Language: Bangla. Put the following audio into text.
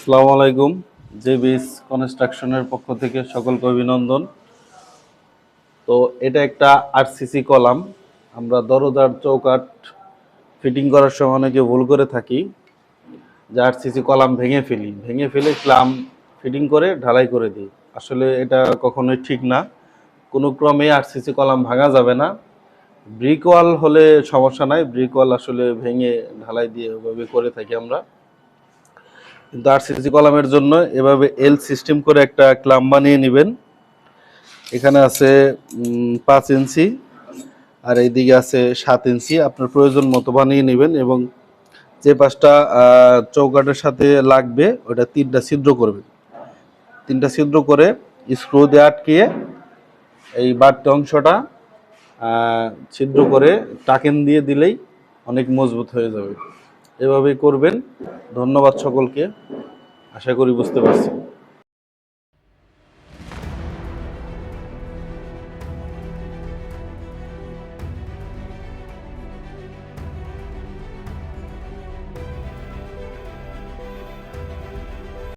আসসালামু আলাইকুম। জেবিস কনস্ট্রাকশনের পক্ষ থেকে সকলকে অভিনন্দন। তো এটা একটা আরসিসি কলাম। আমরা দরজার চৌকাঠ ফিটিং করার সময় অনেকে ভুল করে থাকি যে আরসিসি কলাম ভেঙে ফেলে ক্লাম ফিটিং করে ঢালাই করে দিই। আসলে এটা কখনোই ঠিক না। কোনো ক্রমে আরসিসি কলাম ভাঙা যাবে না। ব্রিক ওয়াল হলে সমস্যা নাই, ব্রিক ওয়াল আসলে ভেঙে ঢালাই দিয়ে ওভাবে করে থাকি আমরা। কিন্তু আরসিসি কলামের জন্য এভাবে এল সিস্টেম করে একটা ক্লাম বানিয়ে নেবেন। এখানে আছে 5 ইঞ্চি আর এইদিকে আছে 7 ইঞ্চি। আপনার প্রয়োজন মতো বানিয়ে নেবেন এবং যে পাশটা চৌকাঠের সাথে লাগবে ওটা 3টা ছিদ্র করবেন। 3টা ছিদ্র করে স্ক্রু দিয়ে আটকিয়ে এই বাড়তি অংশটা ছিদ্র করে টাকেন দিয়ে দিলেই অনেক মজবুত হয়ে যাবে। এভাবেই করবেন। ধন্যবাদ সকলকে, আশা করি বুঝতে পারছি।